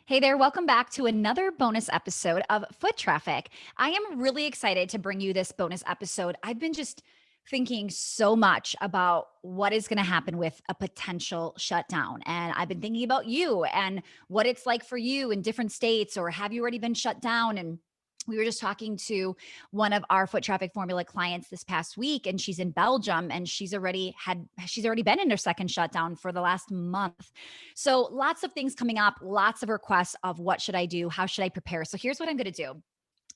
Hey there, welcome back to another bonus episode of Foot Traffic. I am really excited to bring you this bonus episode. I've been just thinking so much about what is going to happen with a potential shutdown. And I've been thinking about you and what it's like for you in different states, or have you already been shut down? And we were just talking to one of our foot traffic formula clients this past week, and she's in Belgium, and she's already been in her second shutdown for the last month. So lots of things coming up, lots of requests of what should I do? How should I prepare? So here's what I'm going to do.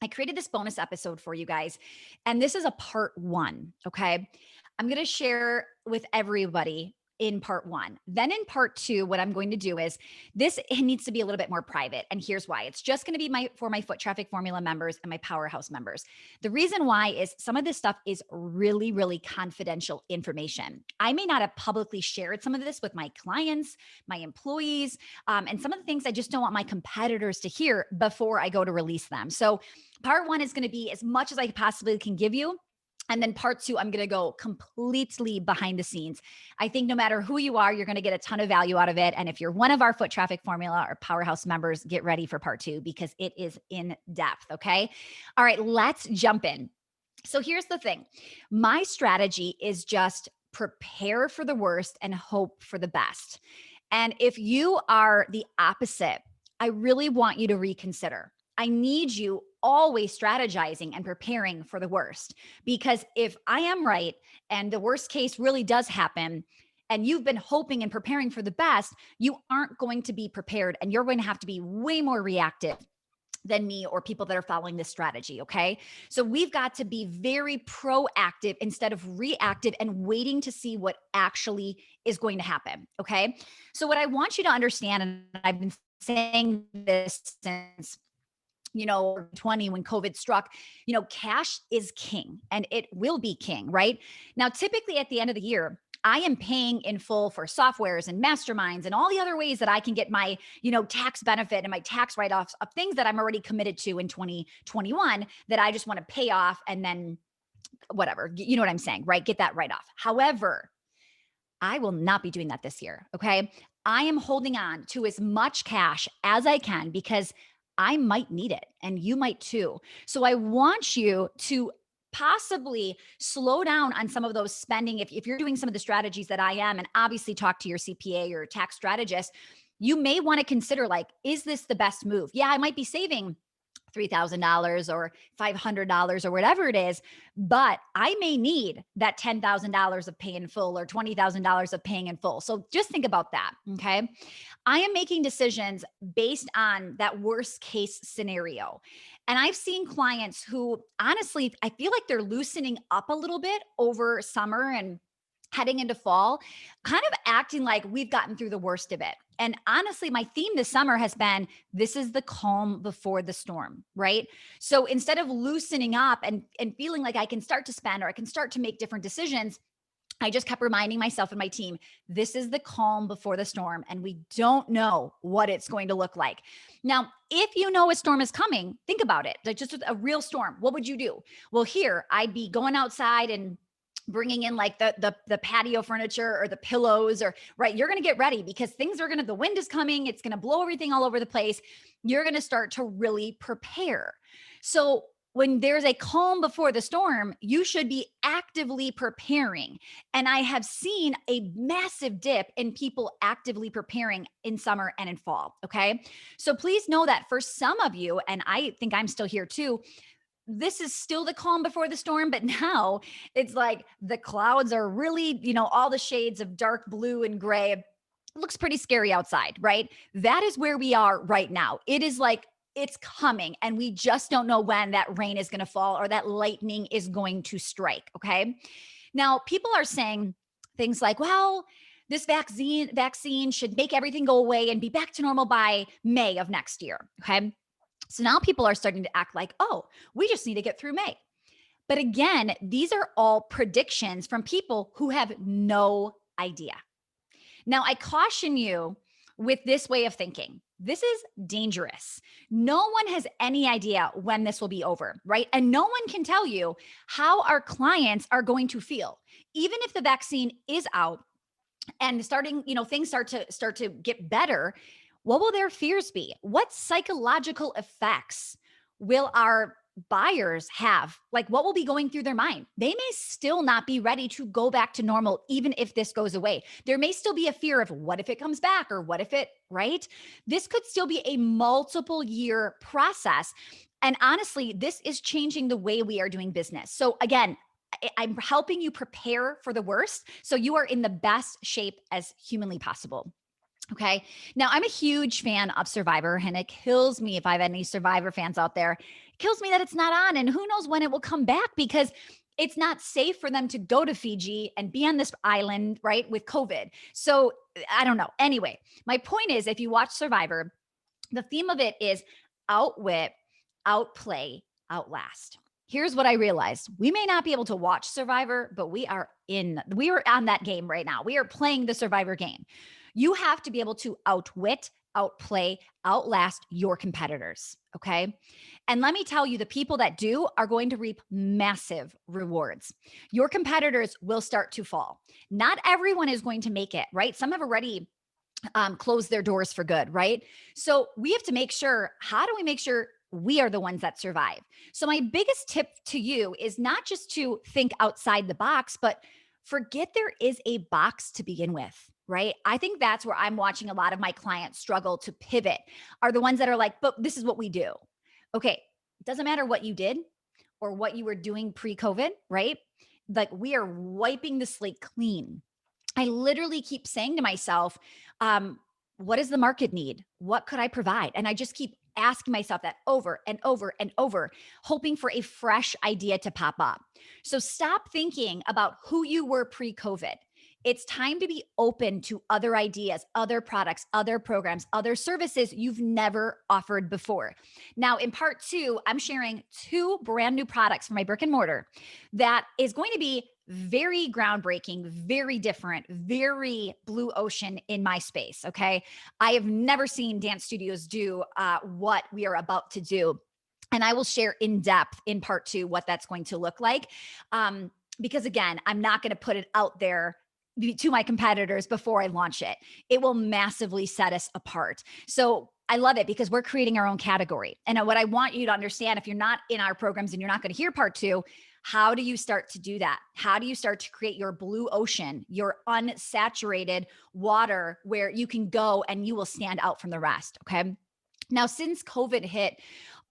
I created this bonus episode for you guys, and this is a part one. Okay. I'm going to share with everybody in part one. Then in part two, what I'm going to do is it needs to be a little bit more private. And here's why. It's just going to be for my foot traffic formula members and my Powerhouse members. The reason why is some of this stuff is really, really confidential information. I may not have publicly shared some of this with my clients, my employees, and some of the things I just don't want my competitors to hear before I go to release them. So part one is going to be as much as I possibly can give you. And then part two, I'm going to go completely behind the scenes. I think no matter who you are, you're going to get a ton of value out of it. And if you're one of our foot traffic formula or Powerhouse members, get ready for part two because it is in depth. Okay. All right, let's jump in. So here's the thing. My strategy is just prepare for the worst and hope for the best. And if you are the opposite, I really want you to reconsider. I need you always strategizing and preparing for the worst. Because if I am right and the worst case really does happen, and you've been hoping and preparing for the best, you aren't going to be prepared, and you're going to have to be way more reactive than me or people that are following this strategy. Okay. So we've got to be very proactive instead of reactive and waiting to see what actually is going to happen. Okay. So what I want you to understand, and I've been saying this since 20 when COVID struck, cash is king and it will be king, right? Now, typically at the end of the year, I am paying in full for softwares and masterminds and all the other ways that I can get my, tax benefit and my tax write-offs of things that I'm already committed to in 2021 that I just want to pay off and then whatever, you know what I'm saying, right? Get that write-off. However, I will not be doing that this year. Okay. I am holding on to as much cash as I can because I might need it and you might too. So I want you to possibly slow down on some of those spending. If you're doing some of the strategies that I am, and obviously talk to your CPA or tax strategist, you may want to consider, like, is this the best move? Yeah, I might be saving $3,000 or $500 or whatever it is, but I may need that $10,000 of pay in full or $20,000 of paying in full. So just think about that. Okay. I am making decisions based on that worst case scenario. And I've seen clients who, honestly, I feel like they're loosening up a little bit over summer and heading into fall, kind of acting like we've gotten through the worst of it. And honestly, my theme this summer has been, this is the calm before the storm, right? So instead of loosening up and feeling like I can start to spend or I can start to make different decisions, I just kept reminding myself and my team, this is the calm before the storm, and we don't know what it's going to look like. Now, if you know a storm is coming, think about it. Like, just a real storm, what would you do? Well, here, I'd be going outside and bringing in like the patio furniture or the pillows, or right, you're going to get ready because the wind is coming, it's going to blow everything all over the place. You're going to start to really prepare. So when there's a calm before the storm, you should be actively preparing. And I have seen a massive dip in people actively preparing in summer and in fall. Okay. So please know that for some of you, and I think I'm still here too, this is still the calm before the storm, but now it's like the clouds are really, all the shades of dark blue and gray. It looks pretty scary outside, right? That is where we are right now. It is like it's coming, and we just don't know when that rain is going to fall or that lightning is going to strike. Okay. Now, people are saying things like, well, this vaccine should make everything go away and be back to normal by May of next year. Okay. So now people are starting to act like, oh, we just need to get through May. But again, these are all predictions from people who have no idea. Now, I caution you with this way of thinking. This is dangerous. No one has any idea when this will be over, right? And no one can tell you how our clients are going to feel. Even if the vaccine is out and things start to get better, What will their fears be? What psychological effects will our buyers have? Like, what will be going through their mind? They may still not be ready to go back to normal, even if this goes away. There may still be a fear of what if it comes back, or what if it, right? This could still be a multiple year process. And honestly, this is changing the way we are doing business. So, again, I'm helping you prepare for the worst so you are in the best shape as humanly possible. Okay. Now, I'm a huge fan of Survivor, and it kills me if I have any Survivor fans out there. It kills me that it's not on, and who knows when it will come back, because it's not safe for them to go to Fiji and be on this island, right, with COVID. So I don't know. Anyway, my point is, if you watch Survivor, the theme of it is outwit, outplay, outlast. Here's what I realized. We may not be able to watch Survivor, but we are on that game right now. We are playing the Survivor game. You have to be able to outwit, outplay, outlast your competitors. Okay. And let me tell you, the people that do are going to reap massive rewards. Your competitors will start to fall. Not everyone is going to make it, right? Some have already close their doors for good, right? So we have to make sure, how do we make sure we are the ones that survive? So my biggest tip to you is not just to think outside the box, but forget there is a box to begin with, right? I think that's where I'm watching a lot of my clients struggle to pivot, are the ones that are like, but this is what we do. Okay, it doesn't matter what you did or what you were doing pre-COVID, right? Like, we are wiping the slate clean. I literally keep saying to myself, what does the market need? What could I provide? And I just keep asking myself that over and over and over, hoping for a fresh idea to pop up. So stop thinking about who you were pre COVID. It's time to be open to other ideas, other products, other programs, other services you've never offered before. Now, in part two, I'm sharing 2 brand new products for my brick and mortar that is going to be very groundbreaking, very different, very blue ocean in my space. Okay. I have never seen dance studios do what we are about to do. And I will share in depth in part 2 what that's going to look like. Because again, I'm not going to put it out there to my competitors before I launch it. It will massively set us apart. So I love it because we're creating our own category. And what I want you to understand, if you're not in our programs and you're not going to hear part 2, how do you start to do that? How do you start to create your blue ocean, your unsaturated water where you can go and you will stand out from the rest? Okay. Now, since COVID hit,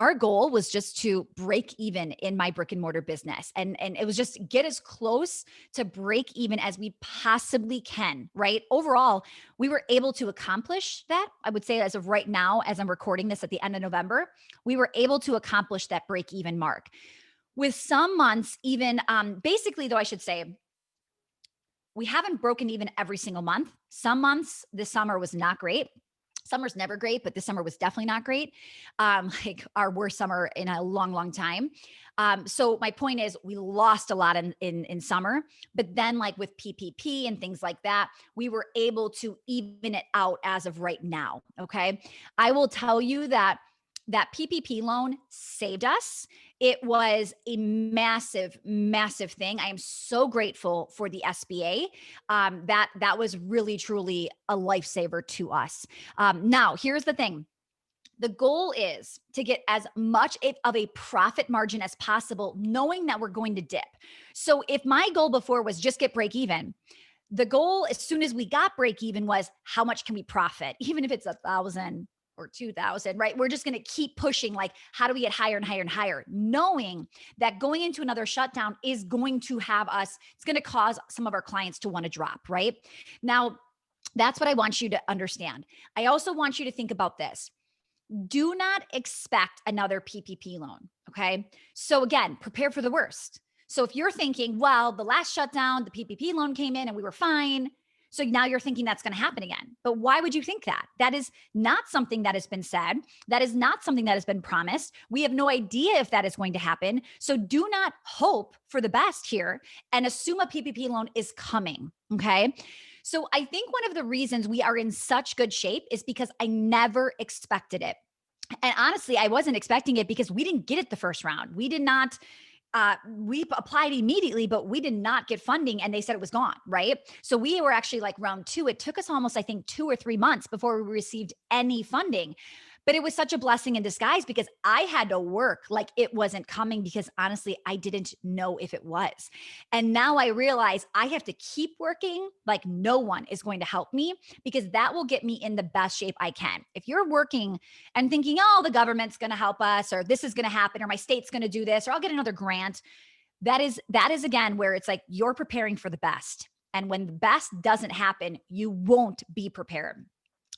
our goal was just to break even in my brick and mortar business. And it was just get as close to break even as we possibly can, right? Overall, we were able to accomplish that. I would say as of right now, as I'm recording this at the end of November, we were able to accomplish that break even mark. With some months, even basically, though, I should say, we haven't broken even every single month. Some months this summer was not great. Summer's never great, but this summer was definitely not great. Like our worst summer in a long, long time. So my point is, we lost a lot in summer, but then like with PPP and things like that, we were able to even it out as of right now. Okay, I will tell you that PPP loan saved us. It was a massive, massive thing. I am so grateful for the SBA. That was really, truly a lifesaver to us. Now, here's the thing. The goal is to get as much of a profit margin as possible, knowing that we're going to dip. So if my goal before was just get break even, the goal as soon as we got break even was how much can we profit, even if it's 1,000 or 2,000, right? We're just going to keep pushing, like, how do we get higher and higher and higher, knowing that going into another shutdown is going to have us, it's going to cause some of our clients to want to drop, right? Now, that's what I want you to understand. I also want you to think about this. Do not expect another PPP loan, okay? So again, prepare for the worst. So if you're thinking, well, the last shutdown, the PPP loan came in and we were fine, so now you're thinking that's going to happen again. But why would you think that? That is not something that has been said. That is not something that has been promised. We have no idea if that is going to happen. So do not hope for the best here and assume a PPP loan is coming. Okay. So I think one of the reasons we are in such good shape is because I never expected it. And honestly, I wasn't expecting it because we didn't get it the first round. We did not we applied immediately, but we did not get funding and they said it was gone, right? So we were actually like round two. It took us almost, I think, 2 or 3 months before we received any funding. But it was such a blessing in disguise because I had to work like it wasn't coming because honestly, I didn't know if it was. And now I realize I have to keep working like no one is going to help me because that will get me in the best shape I can. If you're working and thinking, oh, the government's going to help us, or this is going to happen, or my state's going to do this, or I'll get another grant, that is again where it's like you're preparing for the best. And when the best doesn't happen, you won't be prepared.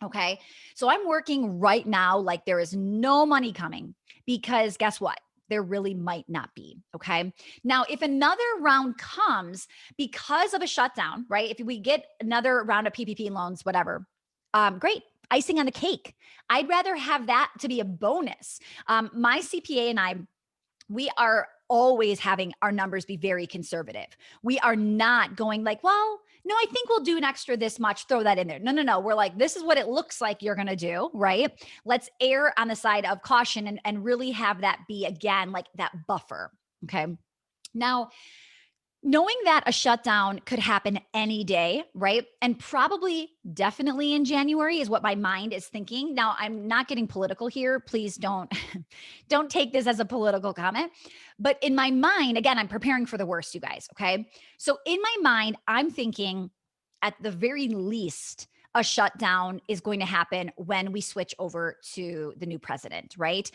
Okay. So I'm working right now like there is no money coming because guess what? There really might not be. Okay. Now, if another round comes because of a shutdown, right? If we get another round of PPP loans, whatever, great. Icing on the cake. I'd rather have that to be a bonus. My CPA and I, we are always having our numbers be very conservative. We are not going like, well, no, I think we'll do an extra this much, throw that in there. No, no, no. We're like, this is what it looks like you're going to do, right? Let's err on the side of caution and really have that be, again, like that buffer. Okay. Now, knowing that a shutdown could happen any day, right? And probably definitely in January is what my mind is thinking. Now, I'm not getting political here. Please don't don't take this as a political comment. But in my mind, again, I'm preparing for the worst, you guys, okay? So in my mind, I'm thinking at the very least a shutdown is going to happen when we switch over to the new president, right?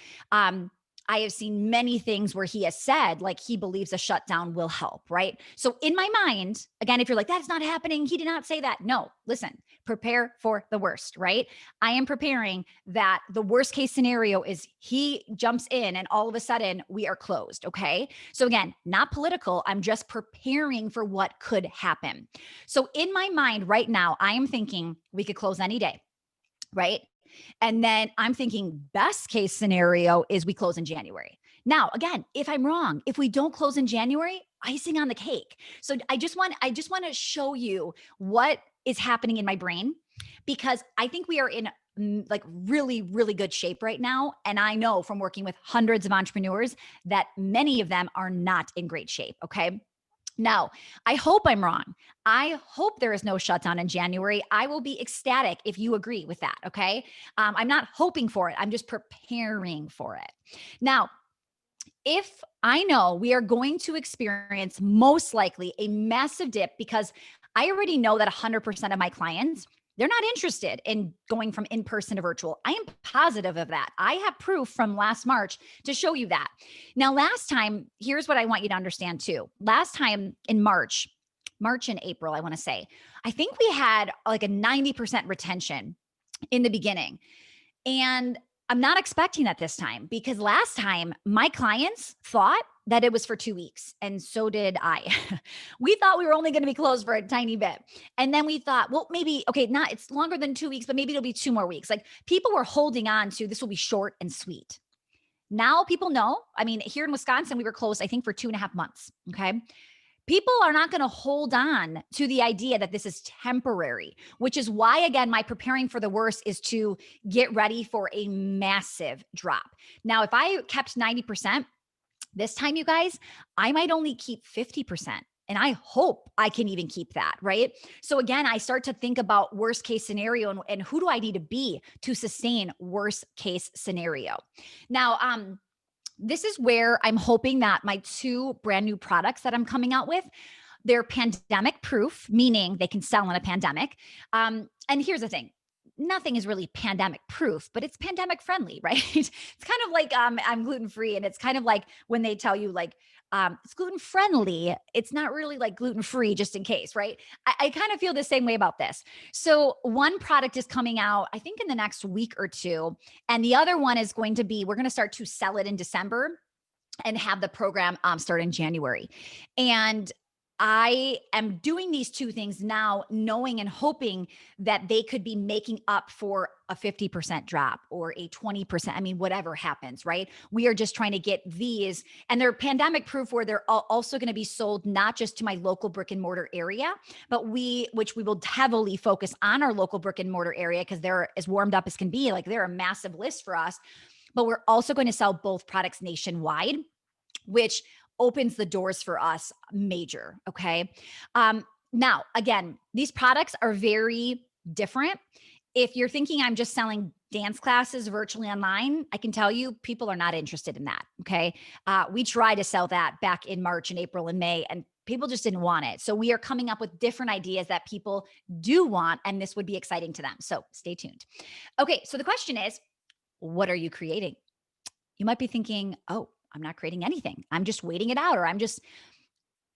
I have seen many things where he has said, like, he believes a shutdown will help, right? So, in my mind, again, if you're like, that's not happening, he did not say that. No, listen, prepare for the worst, right? I am preparing that the worst case scenario is he jumps in and all of a sudden we are closed, okay? So, again, not political. I'm just preparing for what could happen. So, in my mind right now, I am thinking we could close any day, right? And then I'm thinking best case scenario is we close in January. Now, again, if I'm wrong, if we don't close in January, icing on the cake. So I just want to show you what is happening in my brain because I think we are in like really, really good shape right now. And I know from working with hundreds of entrepreneurs that many of them are not in great shape. Okay. Now, I hope I'm wrong. I hope there is no shutdown in January. I will be ecstatic if you agree with that. Okay. I'm not hoping for it, I'm just preparing for it. Now, if I know we are going to experience most likely a massive dip because I already know that 100% of my clients, they're not interested in going from in person to virtual. I am positive of that. I have proof from last March to show you that. Now, last time, here's what I want you to understand too. Last time in March and April, I want to say, I think we had like a 90% retention in the beginning. And I'm not expecting that this time because last time my clients thought that it was for 2 weeks. And so did I. We thought we were only going to be closed for a tiny bit. And then we thought, well, maybe, okay, not, it's longer than 2 weeks, but maybe it'll be 2 more weeks. Like people were holding on to this will be short and sweet. Now people know. I mean, here in Wisconsin, we were closed, I think, for 2.5 months. Okay. People are not going to hold on to the idea that this is temporary, which is why, again, my preparing for the worst is to get ready for a massive drop. Now, if I kept 90% this time, you guys, I might only keep 50%. And I hope I can even keep that, right? So again, I start to think about worst case scenario and who do I need to be to sustain worst case scenario. Now, this is where I'm hoping that my two brand new products that I'm coming out with, they're pandemic proof, meaning they can sell in a pandemic. And here's the thing. Nothing is really pandemic proof, but it's pandemic friendly, right? It's kind of like I'm gluten free, and it's kind of like when they tell you like it's gluten friendly. It's not really like gluten free, just in case, right? I kind of feel the same way about this. So one product is coming out, I think, in the next week or two, and the other one is going to be we're going to start to sell it in December and have the program start in January. And I am doing these two things now, knowing and hoping that they could be making up for a 50% drop or a 20%. I mean, whatever happens, right? We are just trying to get these, and they're pandemic proof where they're also going to be sold not just to my local brick and mortar area, but which we will heavily focus on our local brick and mortar area because they're as warmed up as can be. Like they're a massive list for us, but we're also going to sell both products nationwide, which opens the doors for us major. Okay. Now, again, these products are very different. If you're thinking I'm just selling dance classes virtually online, I can tell you people are not interested in that. Okay. We tried to sell that back in March and April and May, and people just didn't want it. So we are coming up with different ideas that people do want, and this would be exciting to them. So stay tuned. Okay. So the question is, what are you creating? You might be thinking, oh, I'm not creating anything. I'm just waiting it out, or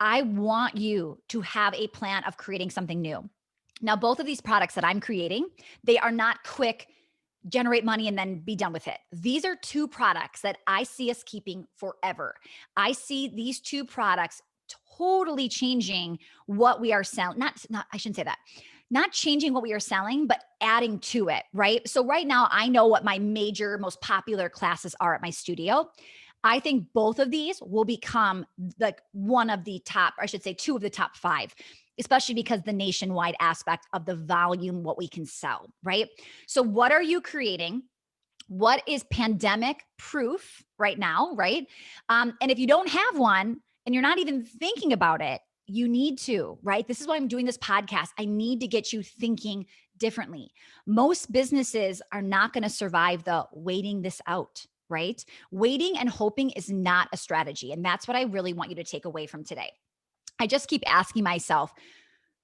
I want you to have a plan of creating something new. Now, both of these products that I'm creating, they are not quick, generate money and then be done with it. These are two products that I see us keeping forever. I see these two products totally changing what we are selling. Not, I shouldn't say that. Not changing what we are selling, but adding to it, right? So right now I know what my major, most popular classes are at my studio. I think both of these will become like one of the top, or I should say two of the top five, especially because the nationwide aspect of the volume, what we can sell, right? So what are you creating? What is pandemic proof right now, right? And if you don't have one and you're not even thinking about it, you need to, right? This is why I'm doing this podcast. I need to get you thinking differently. Most businesses are not going to survive the waiting this out, right? Waiting and hoping is not a strategy. And that's what I really want you to take away from today. I just keep asking myself,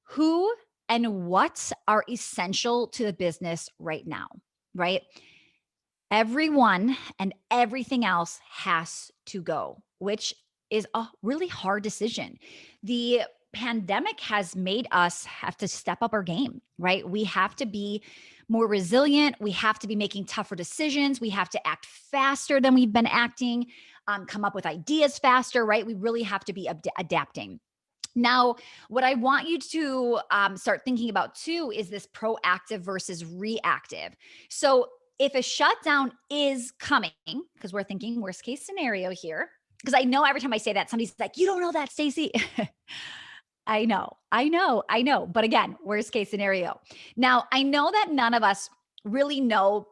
who and what are essential to the business right now, right? Everyone and everything else has to go, which is a really hard decision. The pandemic has made us have to step up our game, right? We have to be more resilient. We have to be making tougher decisions. We have to act faster than we've been acting, come up with ideas faster, right? We really have to be adapting. Now, what I want you to start thinking about too is this proactive versus reactive. So, if a shutdown is coming, because we're thinking worst case scenario here, because I know every time I say that, somebody's like, you don't know that, Stacey. I know. But again, worst case scenario. Now, I know that none of us really know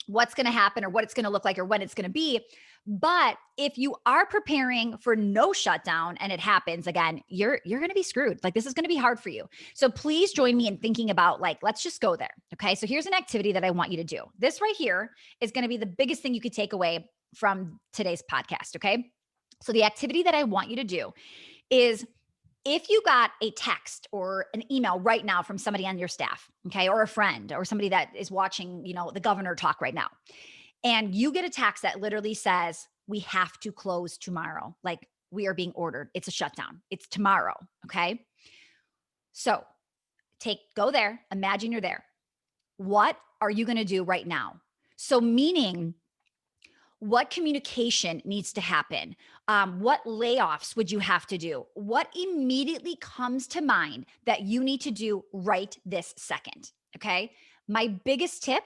what's going to happen or what it's going to look like or when it's going to be. But if you are preparing for no shutdown and it happens again, you're going to be screwed. Like this is going to be hard for you. So please join me in thinking about let's just go there. Okay. So here's an activity that I want you to do. This right here is going to be the biggest thing you could take away from today's podcast. Okay. So the activity that I want you to do is, if you got a text or an email right now from somebody on your staff, okay, or a friend or somebody that is watching, the governor talk right now, and you get a text that literally says, we have to close tomorrow. Like we are being ordered. It's a shutdown. It's tomorrow. Okay. So go there. Imagine you're there. What are you going to do right now? So meaning, what communication needs to happen? What layoffs would you have to do? What immediately comes to mind that you need to do right this second? Okay. My biggest tip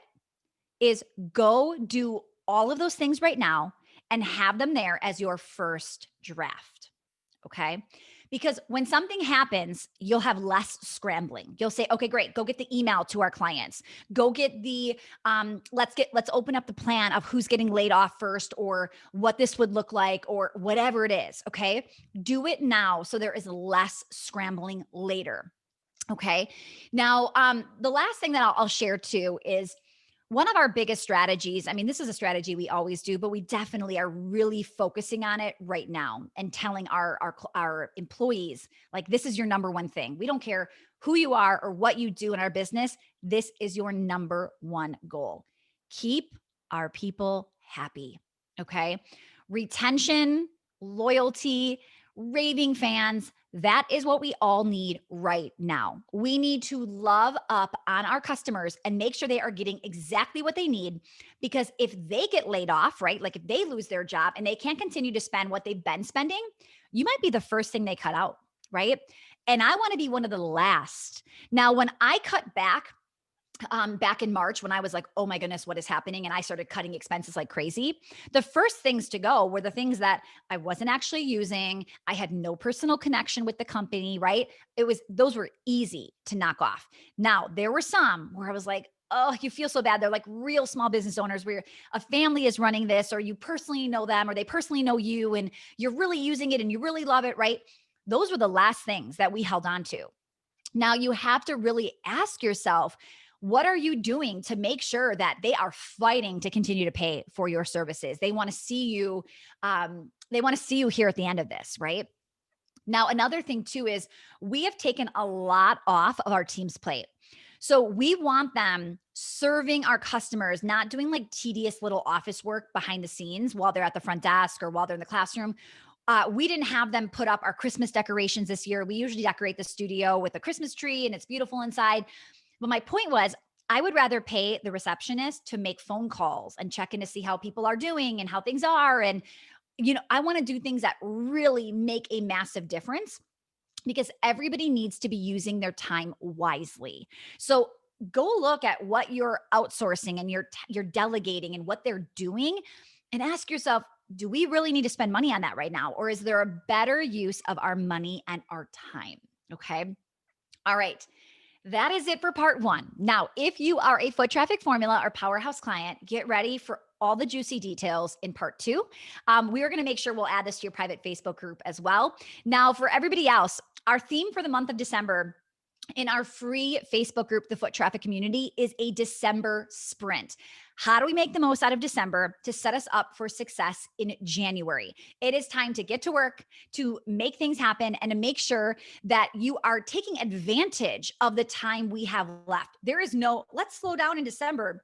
is go do all of those things right now and have them there as your first draft. Okay. Because when something happens, you'll have less scrambling. You'll say, okay, great. Go get the email to our clients. Go get the, let's open up the plan of who's getting laid off first or what this would look like or whatever it is. Okay. Do it now so there is less scrambling later. Okay. Now, the last thing that I'll share too is, one of our biggest strategies, I mean, this is a strategy we always do, but we definitely are really focusing on it right now and telling our employees, like, this is your number one thing. We don't care who you are or what you do in our business. This is your number one goal. Keep our people happy. Okay. Retention, loyalty, raving fans. That is what we all need right now. We need to love up on our customers and make sure they are getting exactly what they need, because if they get laid off, right? Like if they lose their job and they can't continue to spend what they've been spending, you might be the first thing they cut out, right? And I want to be one of the last. Now, when I cut back in March, when I was like, oh my goodness, what is happening? And I started cutting expenses like crazy. The first things to go were the things that I wasn't actually using. I had no personal connection with the company, right? Those were easy to knock off. Now, there were some where I was like, oh, you feel so bad. They're like real small business owners where a family is running this, or you personally know them, or they personally know you, and you're really using it and you really love it, right? Those were the last things that we held on to. Now you have to really ask yourself, what are you doing to make sure that they are fighting to continue to pay for your services? They want to see you. They want to see you here at the end of this, right? Now, another thing too is we have taken a lot off of our team's plate. So we want them serving our customers, not doing like tedious little office work behind the scenes while they're at the front desk or while they're in the classroom. We didn't have them put up our Christmas decorations this year. We usually decorate the studio with a Christmas tree and it's beautiful inside. But my point was, I would rather pay the receptionist to make phone calls and check in to see how people are doing and how things are. And, I want to do things that really make a massive difference because everybody needs to be using their time wisely. So go look at what you're outsourcing and you're delegating and what they're doing and ask yourself, do we really need to spend money on that right now? Or is there a better use of our money and our time? Okay. All right. That is it for part one. Now, if you are a foot traffic formula or powerhouse client, get ready for all the juicy details in part two. We are going to make sure we'll add this to your private Facebook group as well. Now, for everybody else, our theme for the month of December in our free Facebook group, the Foot Traffic Community, is a December sprint. How do we make the most out of December to set us up for success in January? It is time to get to work, to make things happen, and to make sure that you are taking advantage of the time we have left. There is no, let's slow down in December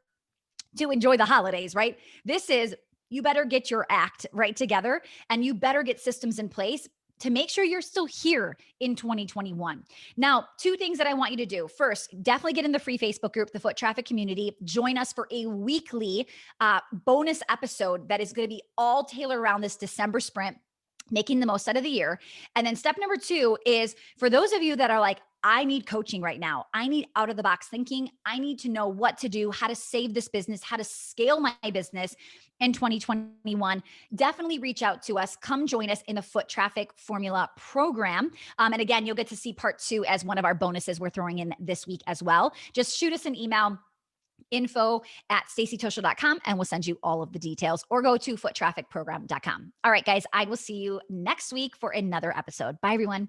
to enjoy the holidays, right? This is, you better get your act right together and you better get systems in place to make sure you're still here in 2021. Now, two things that I want you to do. First, definitely get in the free Facebook group, the Foot Traffic Community. Join us for a weekly bonus episode that is going to be all tailored around this December sprint, making the most out of the year. And then step number two is for those of you that are like, I need coaching right now. I need out of the box thinking. I need to know what to do, how to save this business, how to scale my business in 2021. Definitely reach out to us. Come join us in the Foot Traffic Formula program. And again, you'll get to see part two as one of our bonuses we're throwing in this week as well. Just shoot us an email, info@stacytoshel.com, and we'll send you all of the details, or go to foottrafficprogram.com. All right, guys, I will see you next week for another episode. Bye, everyone.